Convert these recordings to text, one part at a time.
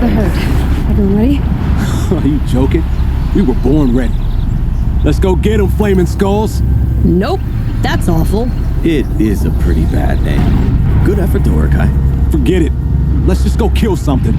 the herd. Everyone ready? Are you joking? We were born ready. Let's go get them, Flaming Skulls. Nope, that's awful. It is a pretty bad name. Good effort, Dorikai. Forget it. Let's just go kill something.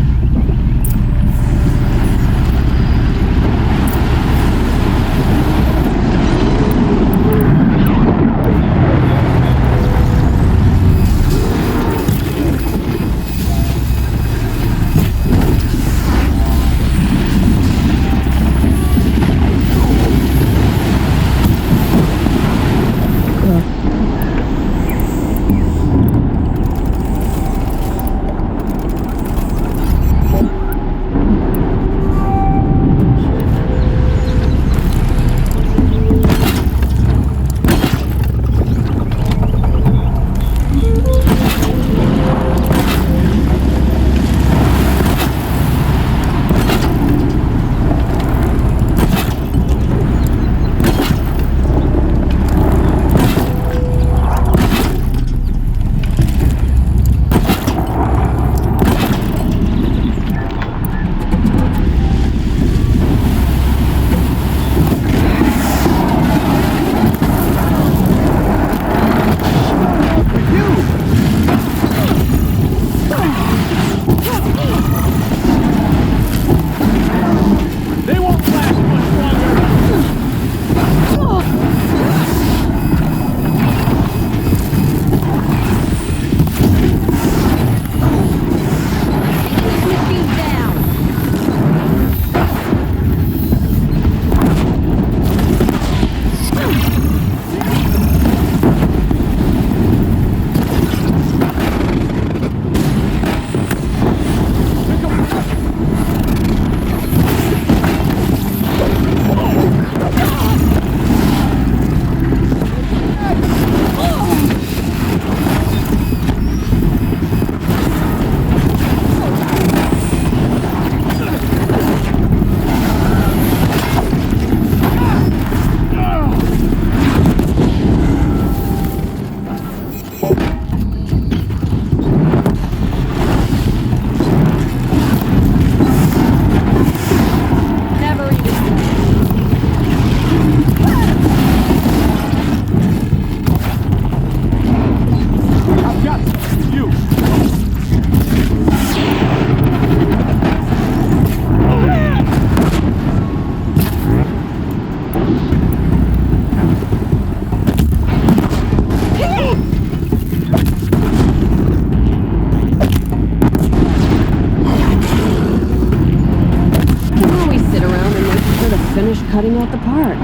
Cutting out the part.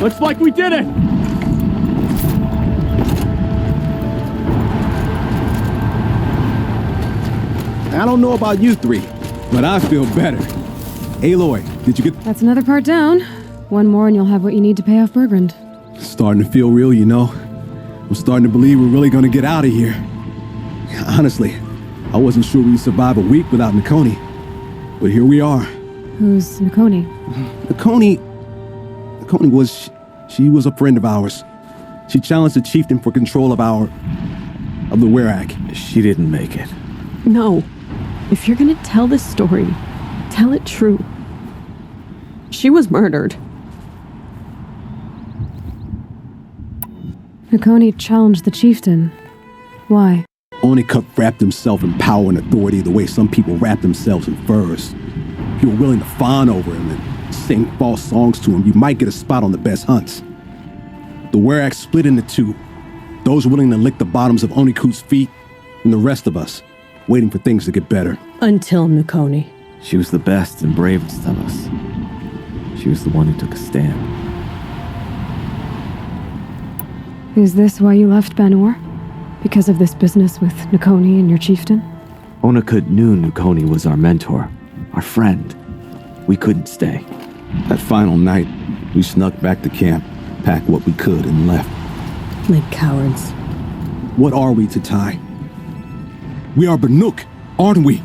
Looks like we did it! I don't know about you three, but I feel better. Aloy, did you get... That's another part down. One more and you'll have what you need to pay off Bergrund. Starting to feel real, you know. I'm starting to believe we're really gonna get out of here. Honestly, I wasn't sure we'd survive a week without Nakoni. But here we are. Who's Nakoni? Nakoni was... She was a friend of ours. She challenged the chieftain for control of the Werak. She didn't make it. No. If you're gonna tell this story, tell it true. She was murdered. Nakoni challenged the chieftain. Why? Onikuk wrapped himself in power and authority the way some people wrap themselves in furs. If you were willing to fawn over him and sing false songs to him, you might get a spot on the best hunts. The Werak split into two. Those willing to lick the bottoms of Onikuk's feet, and the rest of us, waiting for things to get better. Until Nakoni. She was the best and bravest of us. She was the one who took a stand. Is this why you left Ban-Ur? Because of this business with Nakoni and your chieftain? Onikuk knew Nakoni was our mentor, our friend. We couldn't stay. That final night, we snuck back to camp, packed what we could, and left. Like cowards. What are we to Tai? We are Banuk, aren't we?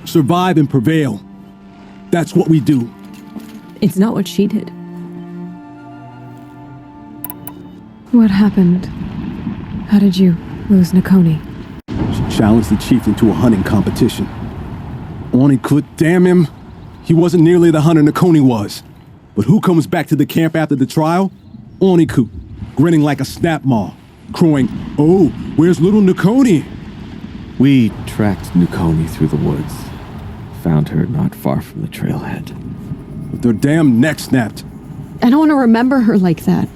Survive and prevail. That's what we do. It's not what she did. What happened? How did you lose Nakoni? She challenged the chieftain to a hunting competition. Oni could, damn him. He wasn't nearly the hunter Nakoni was. But who comes back to the camp after the trial? Oniku, grinning like a snap maw, crowing, "Oh, where's little Nakoni?" We tracked Nukoni through the woods. Found her not far from the trailhead. With their damn neck snapped. I don't want to remember her like that.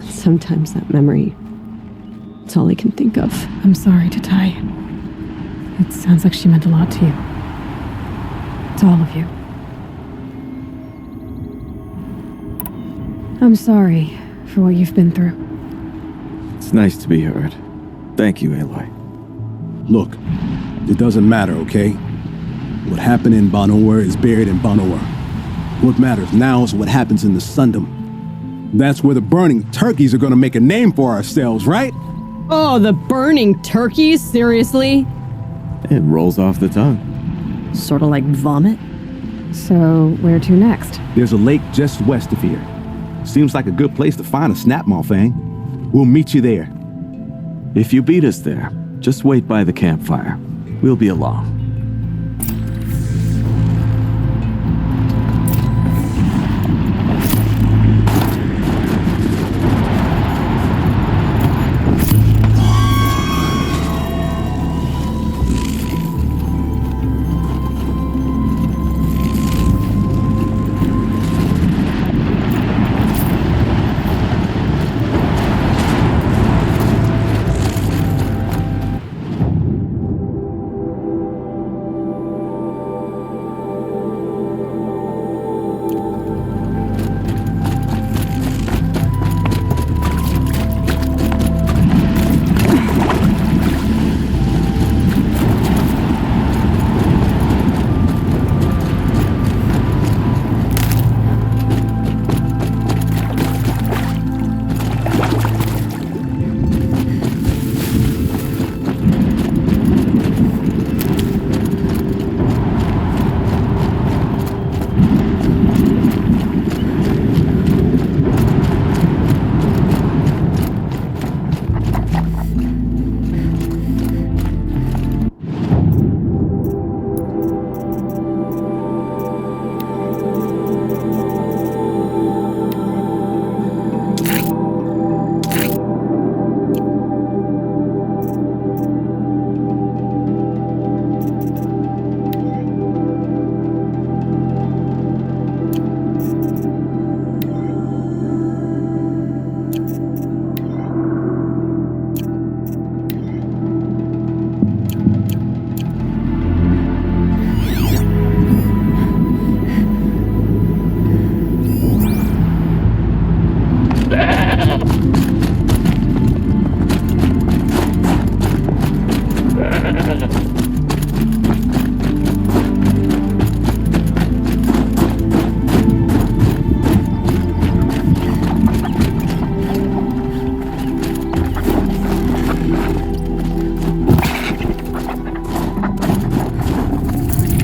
Sometimes that memory, it's all I can think of. I'm sorry, Tatai. It sounds like she meant a lot to you. To all of you. I'm sorry for what you've been through. It's nice to be heard. Thank you, Aloy. Look, it doesn't matter, okay? What happened in Banor is buried in Banor. What matters now is what happens in the Sundom. That's where the burning turkeys are gonna make a name for ourselves, right? Oh, the burning turkeys? Seriously? It rolls off the tongue. Sort of like vomit? So, where to next? There's a lake just west of here. Seems like a good place to find a snapmaw, Fang. We'll meet you there. If you beat us there, just wait by the campfire. We'll be along.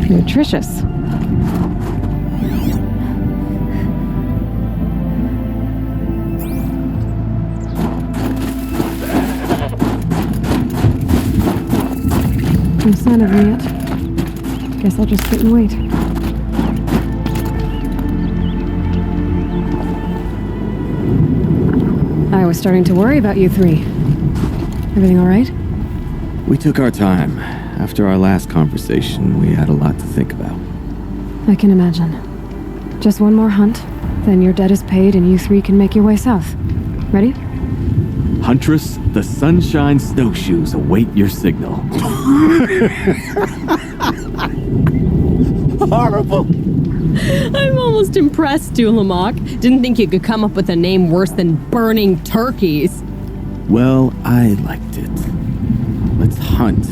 Nutritious. No sign of them yet. Guess I'll just sit and wait. I was starting to worry about you three. Everything all right? We took our time. After our last conversation, we had a lot to think about. I can imagine. Just one more hunt, then your debt is paid and you three can make your way south. Ready? Huntress, the Sunshine Snowshoes await your signal. Horrible! I'm almost impressed, Dulamok. Didn't think you could come up with a name worse than Burning Turkeys. Well, I liked it. Let's hunt.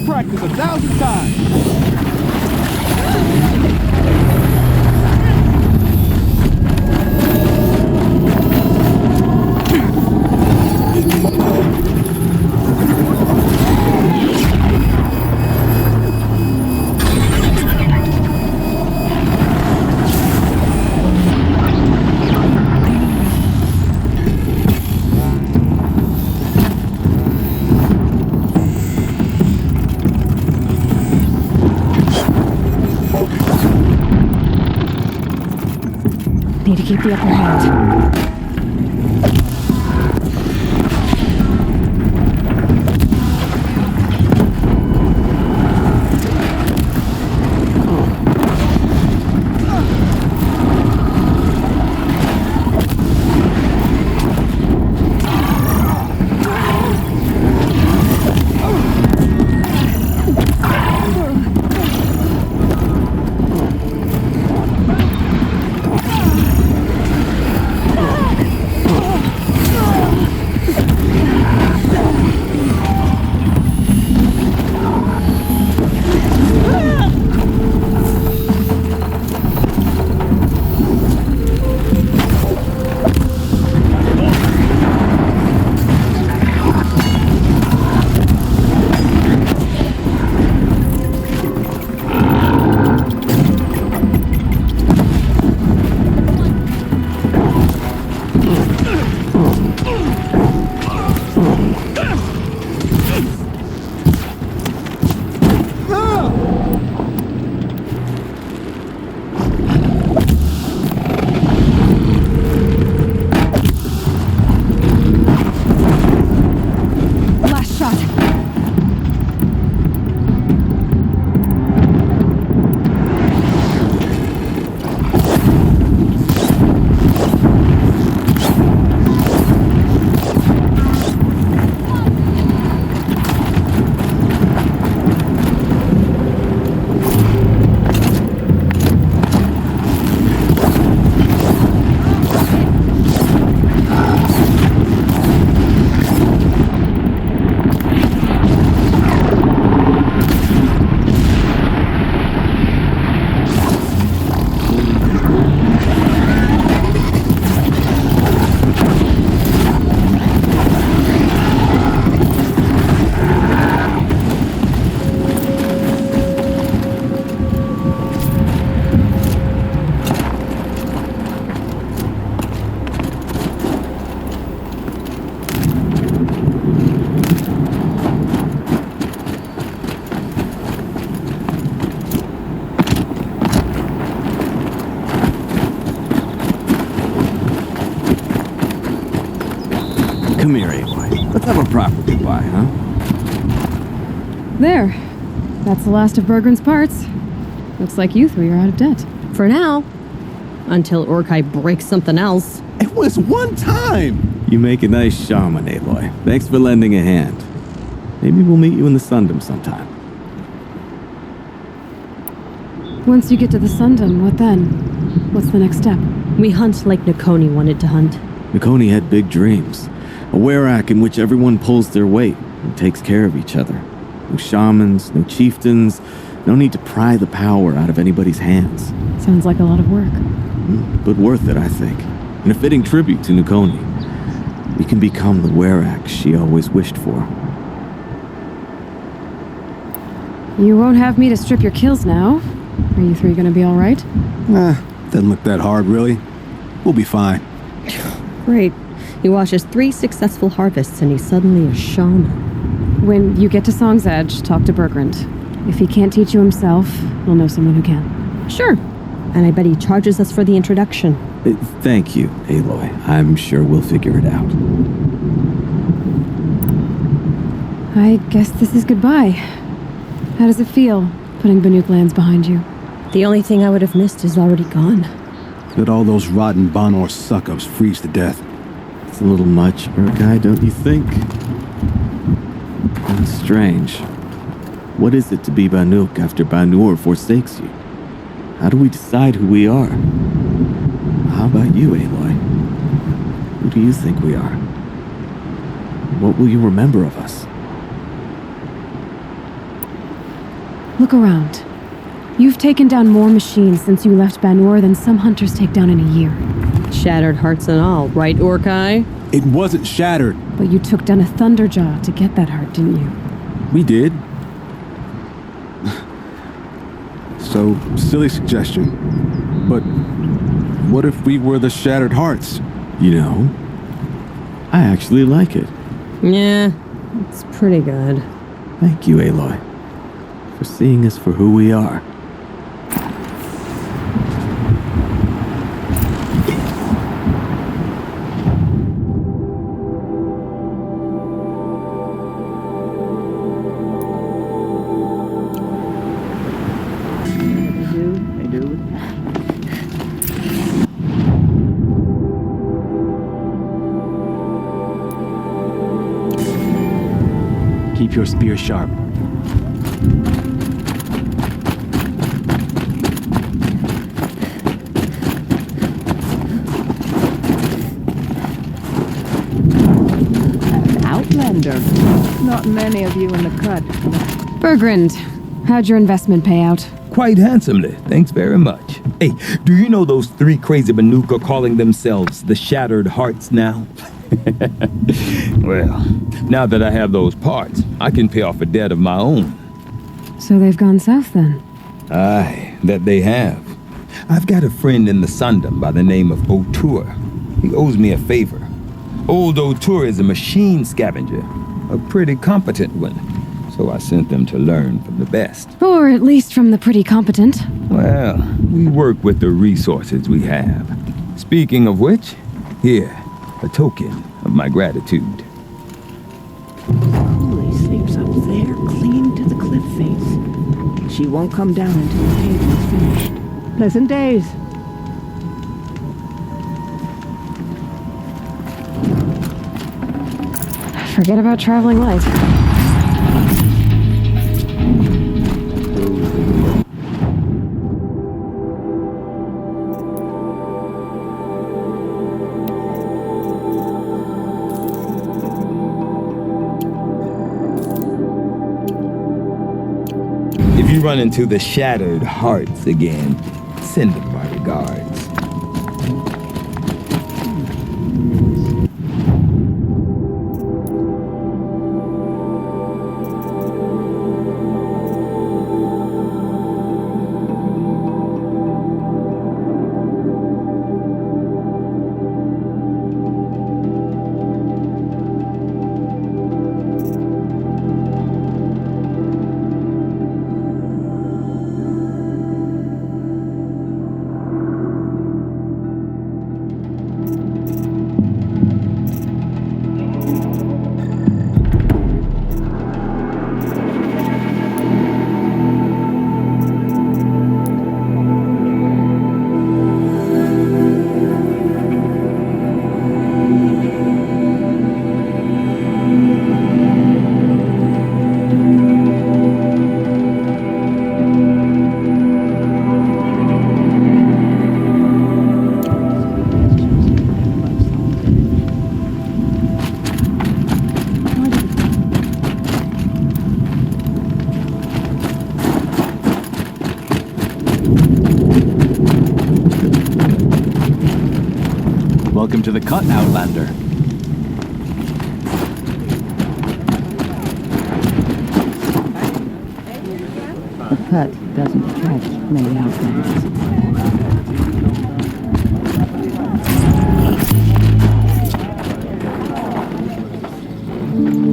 practice 1,000 times. Need to keep the upper hand. Have a proper goodbye, huh? There. That's the last of Bergren's parts. Looks like you three are out of debt. For now. Until Urkai breaks something else. It was one time! You make a nice shaman, Aloy. Thanks for lending a hand. Maybe we'll meet you in the Sundom sometime. Once you get to the Sundom, what then? What's the next step? We hunt like Nakoni wanted to hunt. Nakoni had big dreams. A Werak in which everyone pulls their weight and takes care of each other. No shamans, no chieftains, no need to pry the power out of anybody's hands. Sounds like a lot of work. But worth it, I think. And a fitting tribute to Nakoni. We can become the Werak she always wished for. You won't have me to strip your kills now. Are you three gonna be alright? Doesn't look that hard, really. We'll be fine. Great. He watches 3 successful harvests and he's suddenly a shaman. When you get to Song's Edge, talk to Bergrand. If he can't teach you himself, we'll know someone who can. Sure. And I bet he charges us for the introduction. Thank you, Aloy. I'm sure we'll figure it out. I guess this is goodbye. How does it feel, putting Banuk lands behind you? The only thing I would have missed is already gone. Let all those rotten Banor suck-ups freeze to death. It's a little much, Urkai, don't you think? That's strange. What is it to be Banuk after Banur forsakes you? How do we decide who we are? How about you, Aloy? Who do you think we are? What will you remember of us? Look around. You've taken down more machines since you left Banur than some hunters take down in a year. Shattered hearts and all, right, Urkai? It wasn't shattered. But you took down a Thunderjaw to get that heart, didn't you? We did. So, silly suggestion. But what if we were the Shattered Hearts? You know, I actually like it. Yeah, it's pretty good. Thank you, Aloy, for seeing us for who we are. Keep your spear sharp. Outlander. Not many of you in the cut. Bergrand, how'd your investment pay out? Quite handsomely, thanks very much. Hey, do you know those 3 crazy Banuk are calling themselves the Shattered Hearts now? Well, now that I have those parts, I can pay off a debt of my own. So they've gone south then? Aye, that they have. I've got a friend in the Sundom by the name of O'Toole. He owes me a favor. Old O'Toole is a machine scavenger, a pretty competent one. So I sent them to learn from the best. Or at least from the pretty competent. Well, we work with the resources we have. Speaking of which, here, a token of my gratitude. Julie sleeps up there, clinging to the cliff face. She won't come down until the haven is finished. Pleasant days. Forget about traveling light. If you run into the Shattered Hearts again, send them my regards. Welcome to the cut, Outlander. The cut doesn't attract many outlanders.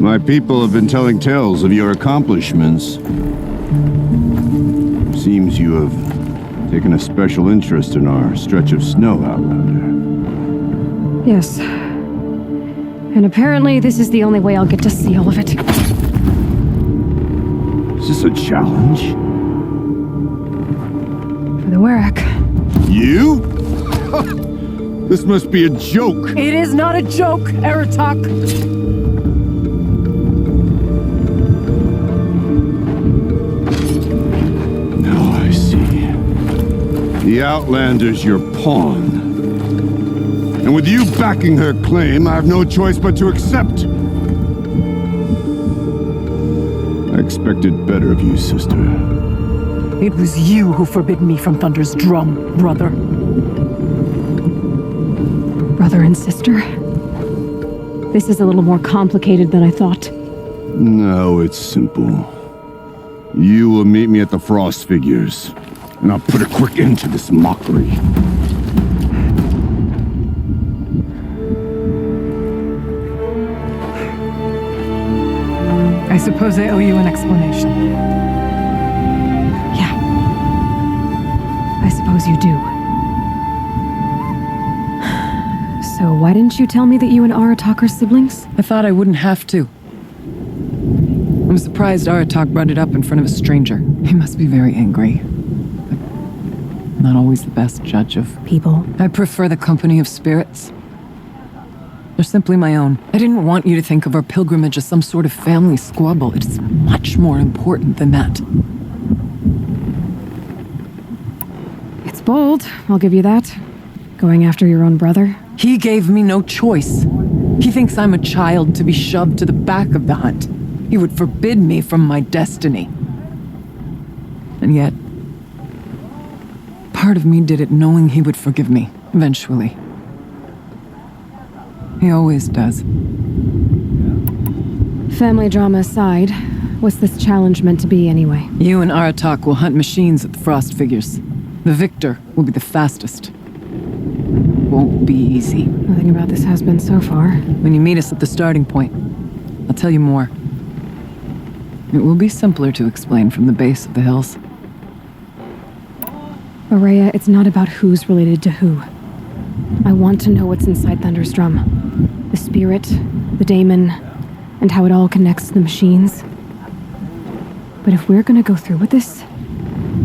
My people have been telling tales of your accomplishments. Seems you have taken a special interest in our stretch of snow, Outlander. Yes. And apparently this is the only way I'll get to see all of it. Is this a challenge? For the Warwick. You? This must be a joke. It is not a joke, Aratak. Now I see. The Outlander's your pawn. And with you backing her claim, I have no choice but to accept. I expected better of you, sister. It was you who forbid me from Thunder's drum, brother. Brother and sister? This is a little more complicated than I thought. No, it's simple. You will meet me at the Frost Figures, and I'll put a quick end to this mockery. I suppose I owe you an explanation. Yeah. I suppose you do. So why didn't you tell me that you and Aratak are siblings? I thought I wouldn't have to. I'm surprised Aratak brought it up in front of a stranger. He must be very angry. But not always the best judge of People. I prefer the company of spirits. They're simply my own. I didn't want you to think of our pilgrimage as some sort of family squabble. It's much more important than that. It's bold, I'll give you that. Going after your own brother. He gave me no choice. He thinks I'm a child to be shoved to the back of the hunt. He would forbid me from my destiny. And yet, part of me did it knowing he would forgive me, eventually. He always does. Family drama aside, what's this challenge meant to be anyway? You and Aratak will hunt machines at the Frost Figures. The victor will be the fastest. Won't be easy. Nothing about this has been so far. When you meet us at the starting point, I'll tell you more. It will be simpler to explain from the base of the hills. Ourea, it's not about who's related to who. I want to know what's inside Thunder's drum. The spirit, the daemon, and how it all connects to the machines. But if we're gonna go through with this,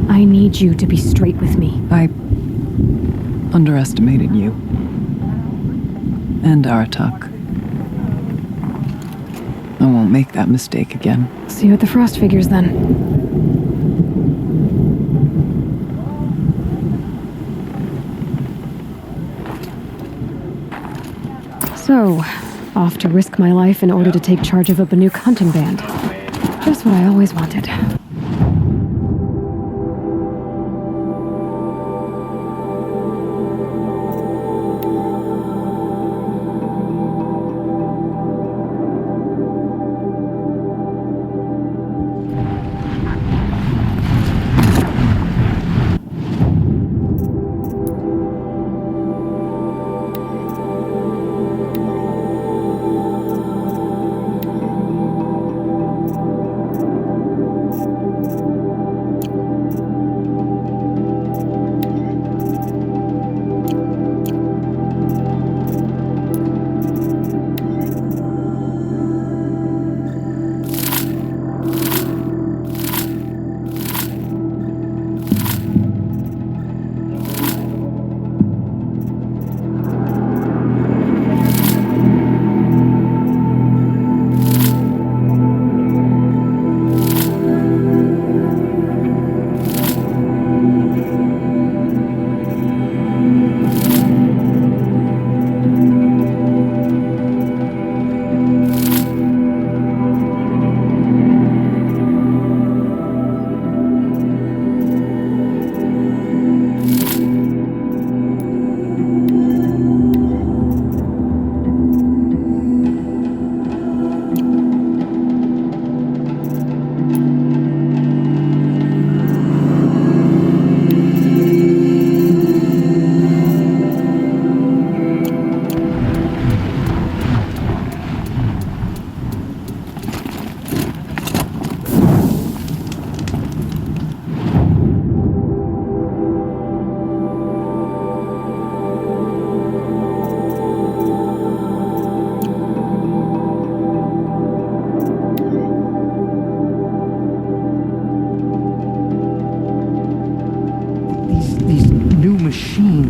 I need you to be straight with me. I underestimated you. And Aratak. I won't make that mistake again. See you at the Frost Figures then. So, off to risk my life in order to take charge of a Banuk hunting band. Just what I always wanted.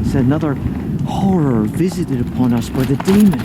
It's another horror visited upon us by the demon.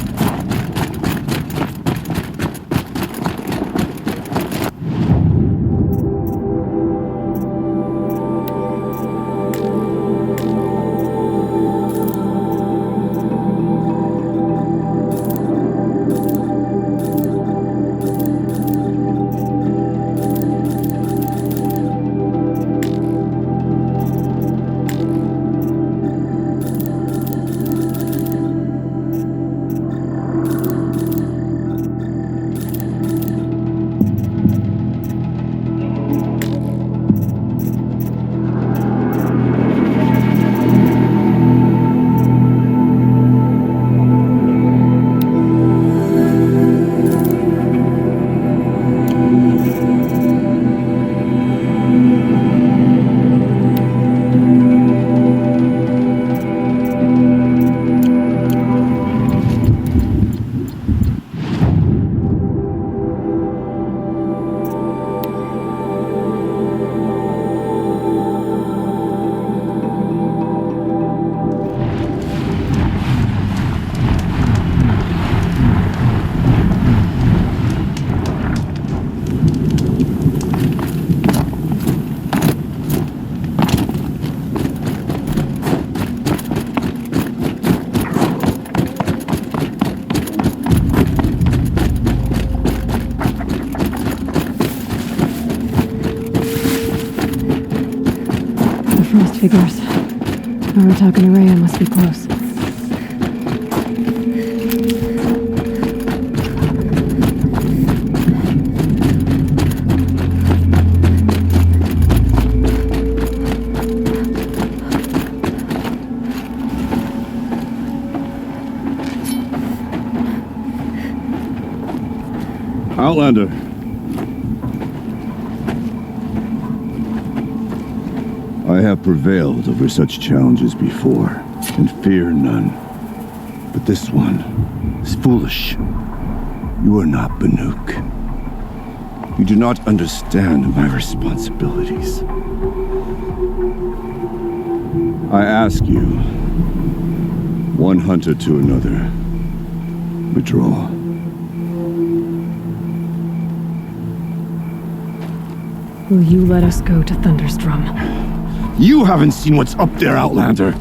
Frost figures. Aratak and Araya must be close. Outlander. I have prevailed over such challenges before, and fear none. But this one is foolish. You are not Banuk. You do not understand my responsibilities. I ask you, one hunter to another, withdraw. Will you let us go to Thunderstrom? You haven't seen what's up there, Outlander.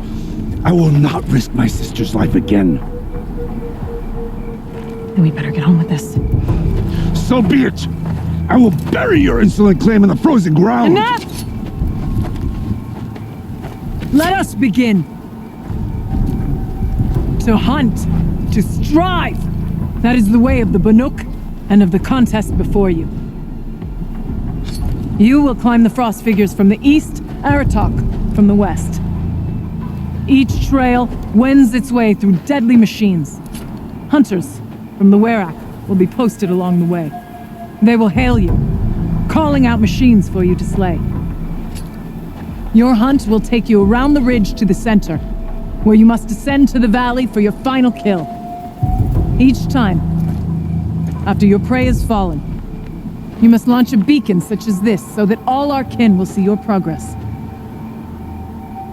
I will not risk my sister's life again. Then we better get on with this. So be it! I will bury your insolent claim in the frozen ground! Enough! Let us begin! To hunt, to strive! That is the way of the Banuk and of the contest before you. You will climb the frost figures from the east, Aratak from the west. Each trail wends its way through deadly machines. Hunters from the Werak will be posted along the way. They will hail you, calling out machines for you to slay. Your hunt will take you around the ridge to the center, where you must descend to the valley for your final kill. Each time, after your prey has fallen, you must launch a beacon such as this so that all our kin will see your progress.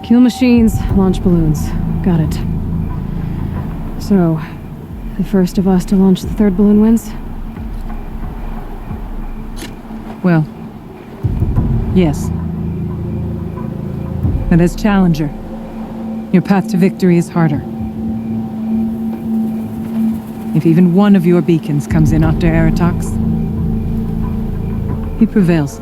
Kill machines, launch balloons. Got it. So, the first of us to launch the third balloon wins? Well, yes. But as Challenger, your path to victory is harder. If even one of your beacons comes in after Aratak's, he prevails.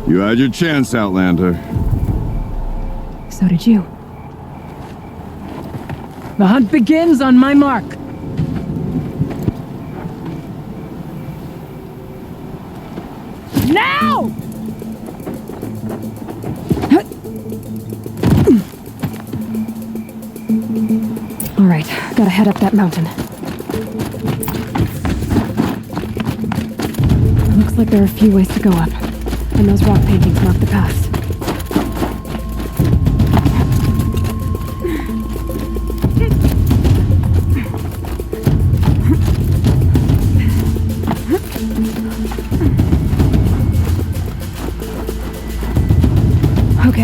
You had your chance, Outlander. So did you. The hunt begins on my mark. Now! All right, gotta head up that mountain. Looks like there are a few ways to go up, and those rock paintings mark the paths.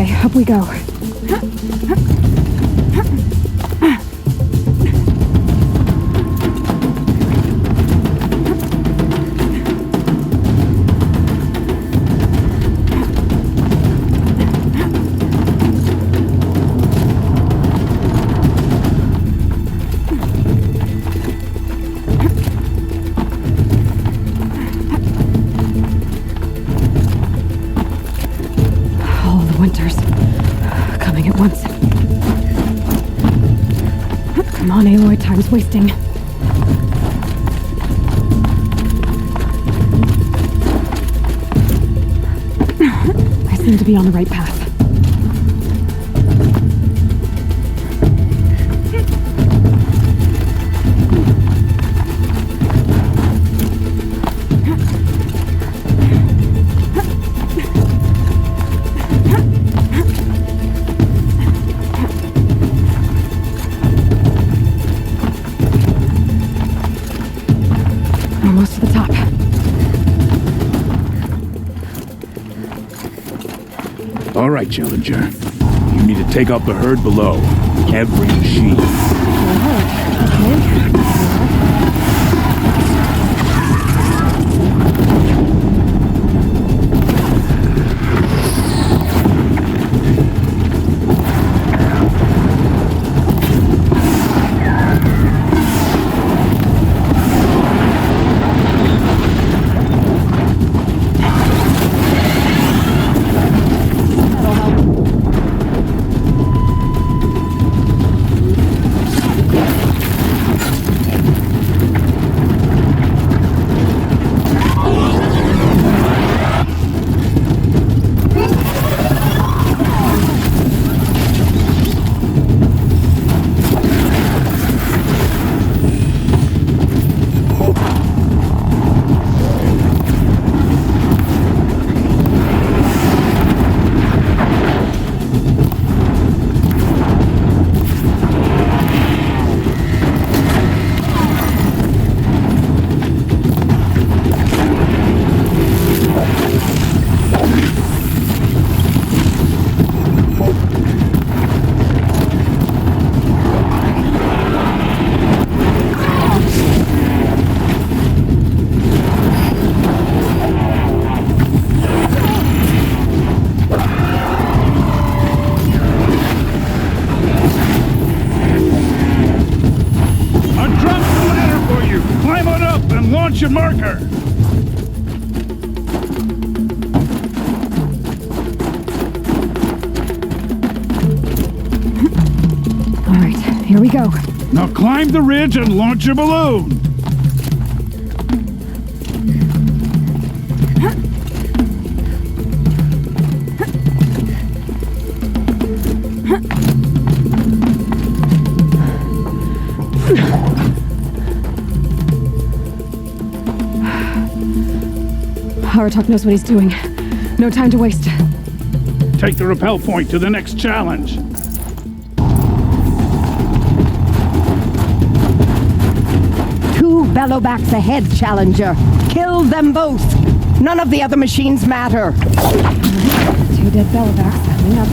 Okay, up we go. All the winters coming at once. Come on, Aloy, time's wasting. I seem to be on the right path. Almost to the top. All right, Challenger. You need to take out the herd below. Every machine. Launch your marker! All right, here we go. Now climb the ridge and launch your balloon! Aratok knows what he's doing. No time to waste. Take the rappel point to the next challenge. Two bellowbacks ahead, Challenger. Kill them both. None of the other machines matter. Two dead bellowbacks coming up.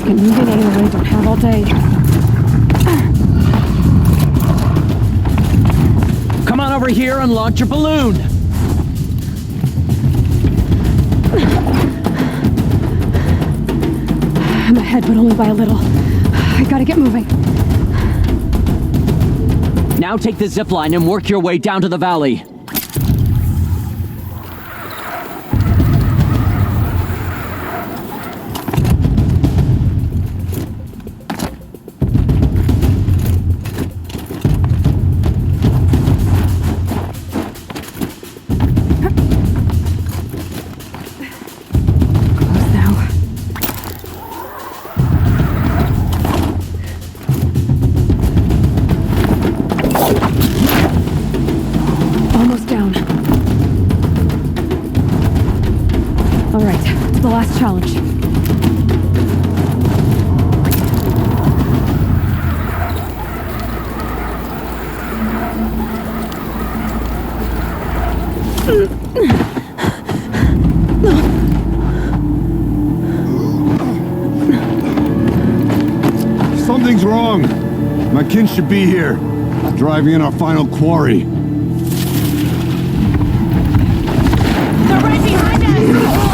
Get moving, Aloy. Don't have all day. Come on over here and launch your balloon. I'm ahead, but only by a little. I gotta get moving. Now take the zip line and work your way down to the valley. Close now. Almost down. All right, to the last challenge. Something's wrong. My kin should be here, driving in our final quarry. They're right behind us!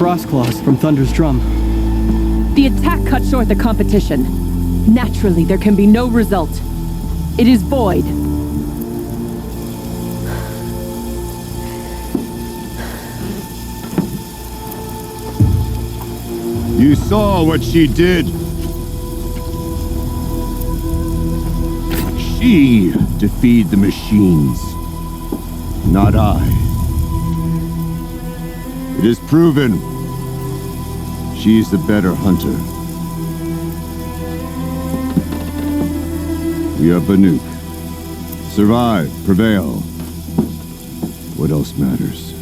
Frostclaws from Thunder's drum. The attack cut short the competition. Naturally, there can be no result. It is void. You saw what she did. She defeated the machines, not I. It is proven. She's the better hunter. We are Banuk. Survive, prevail. What else matters?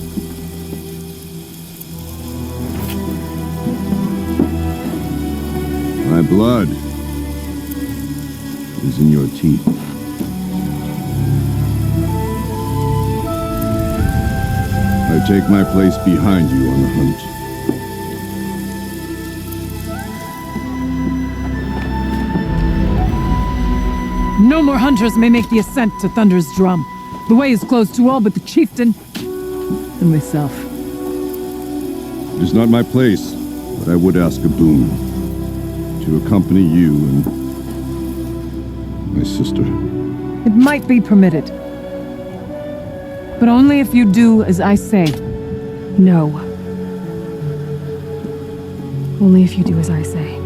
My blood is in your teeth. I take my place behind you on the hunt. No more hunters may make the ascent to Thunder's drum. The way is closed to all but the chieftain and myself. It is not my place, but I would ask a boon. To accompany you and my sister. It might be permitted. But only if you do as I say. No. Only if you do as I say.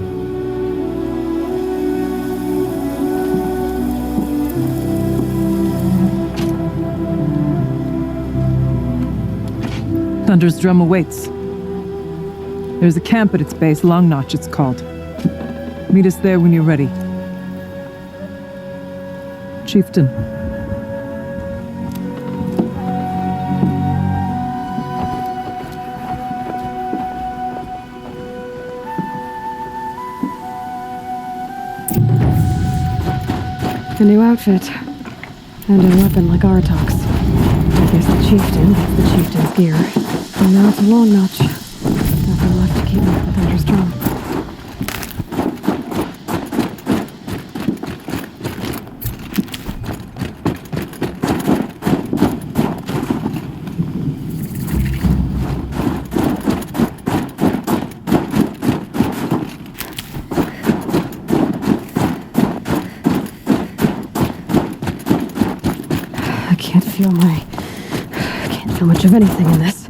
Thunder's drum awaits. There's a camp at its base, Long Notch it's called. Meet us there when you're ready. Chieftain. A new outfit. And a weapon like Artok's. I guess the chieftain gets the chieftain's gear. And now it's a Long Notch. Nothing left to keep me from Thunder's drum. I can't feel much of anything in this.